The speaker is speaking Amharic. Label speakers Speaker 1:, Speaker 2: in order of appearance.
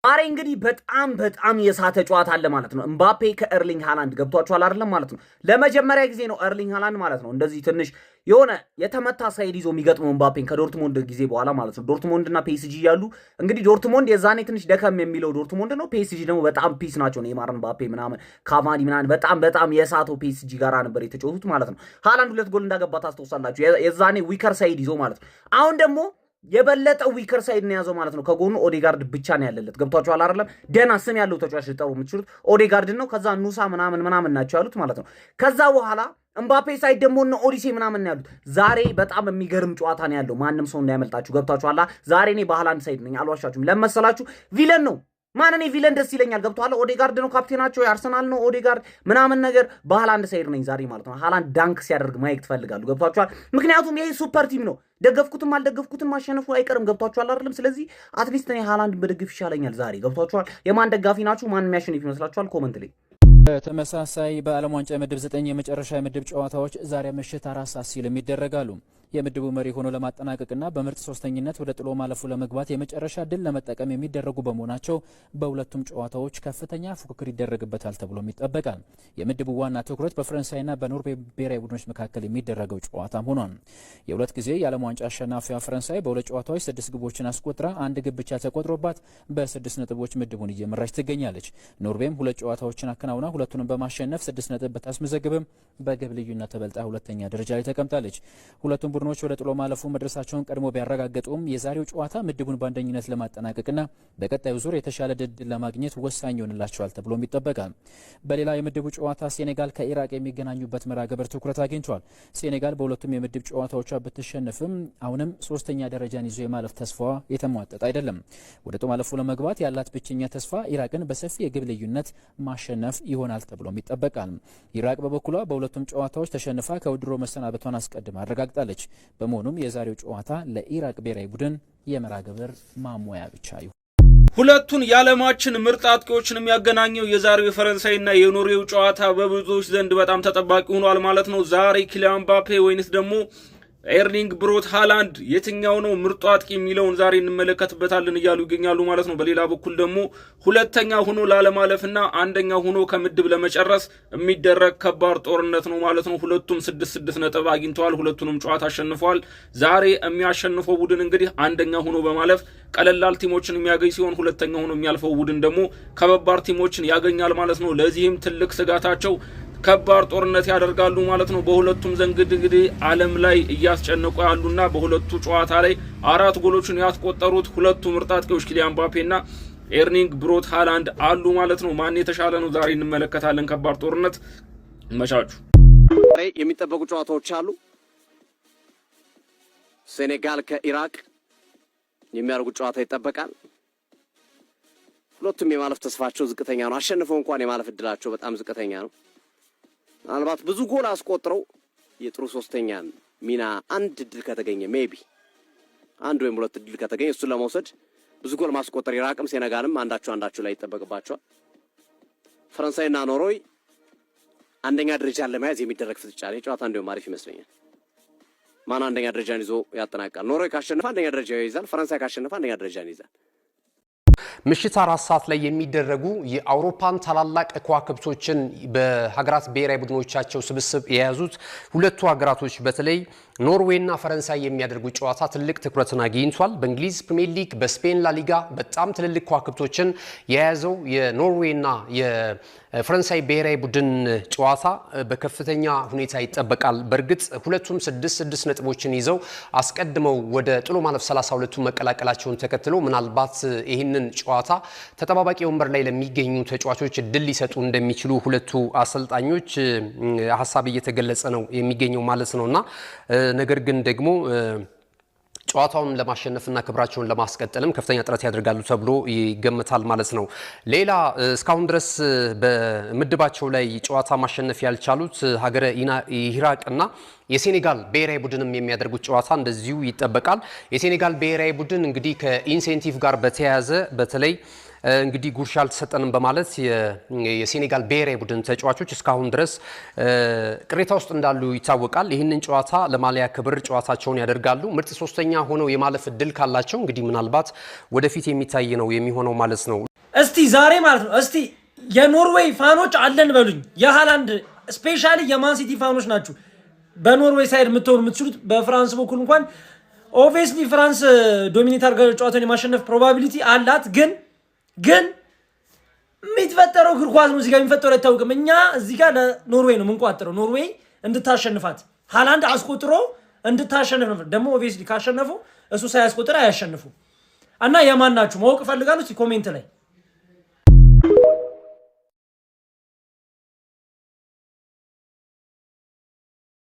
Speaker 1: ዛሬ እንግዲህ በጣም የሳተ ጨዋታ አለ ማለት ነው። ኤምባፔ ከኤርሊንግ ሃላንድ ገብቷቸዋል አይደለም ማለት ነው። ለመጀመሪያ ጊዜ ነው ኤርሊንግ ሃላንድ ማለት ነው እንደዚህ ትንሽ የሆነ የተመታ ሳይድ ይዞ የሚገጥመው ኤምባፔን ከዶርትሞንድ ጊዜ በኋላ ማለት ነው። ዶርትሞንድና ፒኤስጂ ያሉ እንግዲህ ዶርትሞንድ የዛኔ ትንሽ ደከም የሚለው ዶርትሞንድ ነው። ፒኤስጂ ደግሞ በጣም ፒስ ናቸው። ኔይማር፣ ኤምባፔ ምናምን ካቫኒ ምናምን በጣም የሳተው ፒኤስጂ ጋራ ነበር የተጫወቱት ማለት ነው። ሃላንድ 2 ጎል እንዳገባ ታስታውሳላችሁ። የዛኔ ዊከር ሳይድ ይዞ ማለት ነው። አሁን ደግሞ የበለጠ ዊከር ሳይድ ነው ያዘው ማለት ነው። ከጎኑ ኦዴጋርድ ብቻ ነው ያለለት። ገብቷችኋል አይደለም? ደና ስም ያለው ተጫዋች ልጠሩ የምትችሉት ኦዴጋርድ ነው። ከዛ ኑሳ ምናምን ናቸው ያሉት ማለት ነው። ከዛ በኋላ ኤምባፔ ሳይድ ደግሞ እነ ኦዲሴ ምናምን ያሉት። ዛሬ በጣም የሚገርም ጨዋታ ነው ያለው። ማንም ሰው እንዳያመልጣችሁ። ገብቷችኋል? ዛሬ እኔ በሃላንድ ሳይድ ነኝ፣ አልዋሻችሁም። ለመሰላችሁ ቪለን ነው ማን እኔ ቪለን ደስ ይለኛል። ገብቷል? ኦዴጋርድ ነው ካፕቴናቸው፣ የአርሰናል ነው ኦዴጋርድ ምናምን ነገር። በሃላንድ ሳይድ ነኝ ዛሬ ማለት ነው። ሃላንድ ዳንክ ሲያደርግ ማየት ትፈልጋሉ። ገብቷችኋል? ምክንያቱም ይሄ ሱፐር ቲም ነው። ደገፍኩትም አልደገፍኩትም ማሸነፉ አይቀርም። ገብቷችኋል አይደለም? ስለዚህ አትሊስት እኔ ሃላንድ በደግፍ ይሻለኛል ዛሬ። ገብቷችኋል? የማን ደጋፊ ናችሁ? ማን የሚያሸንፍ ይመስላችኋል? ኮመንት ላይ።
Speaker 2: በተመሳሳይ በዓለም ዋንጫ ምድብ 9 የመጨረሻ የምድብ ጨዋታዎች ዛሬ ምሽት 4 ሰዓት ሲል ይደረጋሉ። የምድቡ መሪ ሆኖ ለማጠናቀቅና በምርጥ ሶስተኝነት ወደ ጥሎ ማለፉ ለመግባት የመጨረሻ ድል ለመጠቀም የሚደረጉ በመሆናቸው በሁለቱም ጨዋታዎች ከፍተኛ ፉክክር ይደረግበታል ተብሎም ይጠበቃል። የምድቡ ዋና ትኩረት በፈረንሳይና በኖርዌይ ብሔራዊ ቡድኖች መካከል የሚደረገው ጨዋታም ሆኗል። የሁለት ጊዜ የዓለም ዋንጫ አሸናፊዋ ፈረንሳይ በሁለት ጨዋታዎች 6 ግቦችን አስቆጥራ 1 ግብ ብቻ ተቆጥሮባት በ6 ነጥቦች ምድቡን እየመራች ትገኛለች። ኖርዌይም 2 ጨዋታዎችን አከናውና ሁለቱንም በማሸነፍ 6 ነጥብ ብታስመዘግብም በግብ ልዩነት ተበልጣ ሁለተኛ ደረጃ ላይ ተቀምጣለች። ሁለቱም ቡድኖች ወደ ጥሎ ማለፉ መድረሳቸውን ቀድሞ ቢያረጋግጡም የዛሬው ጨዋታ ምድቡን በአንደኝነት ለማጠናቀቅና በቀጣዩ ዙር የተሻለ ድል ለማግኘት ወሳኝ ይሆንላቸዋል ተብሎም ይጠበቃል። በሌላ የምድቡ ጨዋታ ሴኔጋል ከኢራቅ የሚገናኙበት መርሃ ግብር ትኩረት አግኝቷል። ሴኔጋል በሁለቱም የምድብ ጨዋታዎቿ ብትሸነፍም አሁንም ሶስተኛ ደረጃን ይዞ የማለፍ ተስፋዋ የተሟጠጠ አይደለም። ወደ ጥሎ ማለፉ ለመግባት ያላት ብቸኛ ተስፋ ኢራቅን በሰፊ የግብ ልዩነት ማሸነፍ ይሆናል ተብሎም ይጠበቃል። ኢራቅ በበኩሏ በሁለቱም ጨዋታዎች ተሸንፋ ከውድድሩ መሰናበቷን አስቀድማ አረጋግጣለች። በመሆኑም የዛሬው ጨዋታ ለኢራቅ ብሔራዊ ቡድን የመርሃ ግብር ማሟያ ብቻ ይሁን።
Speaker 3: ሁለቱን የዓለማችን ምርጥ አጥቂዎችን የሚያገናኘው የዛሬው የፈረንሳይና የኖርዌው ጨዋታ በብዙዎች ዘንድ በጣም ተጠባቂ ሆኗል ማለት ነው። ዛሬ ኪሊያን ምባፔ ወይንስ ደግሞ ኤርሊንግ ብሮት ሃላንድ የትኛው ነው ምርጡ አጥቂ የሚለውን ዛሬ እንመለከትበታለን እያሉ ይገኛሉ ማለት ነው። በሌላ በኩል ደግሞ ሁለተኛ ሆኖ ላለማለፍና አንደኛ ሆኖ ከምድብ ለመጨረስ የሚደረግ ከባድ ጦርነት ነው ማለት ነው። ሁለቱም 6 ነጥብ አግኝተዋል። ሁለቱንም ጨዋታ አሸንፈዋል። ዛሬ የሚያሸንፈው ቡድን እንግዲህ አንደኛ ሆኖ በማለፍ ቀለላል ቲሞችን የሚያገኝ ሲሆን ሁለተኛ ሆኖ የሚያልፈው ቡድን ደግሞ ከባባድ ቲሞችን ያገኛል ማለት ነው። ለዚህም ትልቅ ስጋታቸው ከባድ ጦርነት ያደርጋሉ ማለት ነው። በሁለቱም ዘንድ እንግዲህ ዓለም ላይ እያስጨነቁ ያሉና በሁለቱ ጨዋታ ላይ 4 ጎሎችን ያስቆጠሩት ሁለቱ ምርጥ አጥቂዎች ኪሊያን ምባፔና ኤርሊንግ ብሮት ሃላንድ አሉ ማለት ነው። ማን የተሻለ ነው ዛሬ እንመለከታለን። ከባድ ጦርነት መቻቹ
Speaker 4: የሚጠበቁ ጨዋታዎች አሉ። ሴኔጋል ከኢራቅ የሚያደርጉት ጨዋታ ይጠበቃል። ሁለቱም የማለፍ ተስፋቸው ዝቅተኛ ነው። አሸንፈው እንኳን የማለፍ እድላቸው በጣም ዝቅተኛ ነው። ምናልባት ብዙ ጎል አስቆጥረው የጥሩ ሶስተኛ ሚና አንድ ድል ከተገኘ ሜቢ አንድ ወይም 2 ድል ከተገኘ እሱን ለመውሰድ ብዙ ጎል ማስቆጠር ኢራቅም ሴኔጋልም አንዳቸው ላይ ይጠበቅባቸዋል። ፈረንሳይና ኖርዌይ አንደኛ ደረጃን ለመያዝ የሚደረግ ፍጥጫ ነው። ጨዋታ እንደውም አሪፍ ይመስለኛል። ማን አንደኛ ደረጃን ይዞ ያጠናቃል? ኖርዌይ ካሸነፈ አንደኛ ደረጃ ይይዛል። ፈረንሳይ ካሸነፈ አንደኛ ደረጃን ይይዛል።
Speaker 5: ምሽት 4 ሰዓት ላይ የሚደረጉ የአውሮፓን ታላላቅ ከዋክብቶችን በሀገራት ብሔራዊ ቡድኖቻቸው ስብስብ የያዙት ሁለቱ ሀገራቶች በተለይ ኖርዌይና ፈረንሳይ የሚያደርጉት ጨዋታ ትልቅ ትኩረትን አግኝቷል። በእንግሊዝ ፕሪሚየር ሊግ፣ በስፔን ላሊጋ በጣም ትልልቅ ከዋክብቶችን የያዘው የኖርዌይና የፈረንሳይ ብሔራዊ ቡድን ጨዋታ በከፍተኛ ሁኔታ ይጠበቃል። በእርግጥ ሁለቱም 6 ነጥቦችን ይዘው አስቀድመው ወደ ጥሎ ማለፍ 32ቱ መቀላቀላቸውን ተከትሎ ምናልባት ይህንን ጨዋታ ተጠባባቂ ወንበር ላይ ለሚገኙ ተጫዋቾች ድል ሊሰጡ እንደሚችሉ ሁለቱ አሰልጣኞች ሐሳብ እየተገለጸ ነው የሚገኘው ማለት ነውና ነገር ግን ደግሞ ጨዋታውን ለማሸነፍና ክብራቸውን ለማስቀጠልም ከፍተኛ ጥረት ያደርጋሉ ተብሎ ይገመታል ማለት ነው። ሌላ እስካሁን ድረስ በምድባቸው ላይ ጨዋታ ማሸነፍ ያልቻሉት ሀገረ ኢራቅና የሴኔጋል ብሔራዊ ቡድንም የሚያደርጉት ጨዋታ እንደዚሁ ይጠበቃል። የሴኔጋል ብሔራዊ ቡድን እንግዲህ ከኢንሴንቲቭ ጋር በተያያዘ በተለይ እንግዲህ ጉርሻ አልተሰጠንም በማለት የሴኔጋል ብሔራዊ ቡድን ተጫዋቾች እስካሁን ድረስ ቅሬታ ውስጥ እንዳሉ ይታወቃል። ይህንን ጨዋታ ለማሊያ ክብር ጨዋታቸውን ያደርጋሉ። ምርጥ ሶስተኛ ሆነው የማለፍ እድል ካላቸው እንግዲህ ምናልባት ወደፊት የሚታይ ነው የሚሆነው ማለት ነው።
Speaker 6: እስቲ ዛሬ ማለት ነው እስቲ የኖርዌይ ፋኖች አለን በሉኝ። የሃላንድ ስፔሻሊ የማን ሲቲ ፋኖች ናችሁ በኖርዌይ ሳይድ የምትችሉት። በፍራንስ በኩል እንኳን ኦብቪየስሊ ፍራንስ ዶሚኔት አድርጋ ጨዋታውን የማሸነፍ ፕሮባቢሊቲ አላት። ግን የሚፈጠረው እግር ኳስ ነው። እዚህ ጋር የሚፈጠረው አይታወቅም። እኛ እዚህ ጋር ለኖርዌይ ነው የምንቋጥረው። ኖርዌይ እንድታሸንፋት ሃላንድ አስቆጥሮ እንድታሸንፍ ነበር። ደግሞ ኦብቪየስሊ ካሸነፉ እሱ ሳያስቆጥር አያሸንፉ እና የማን ናችሁ ማወቅ እፈልጋለሁ። ኮሜንት ላይ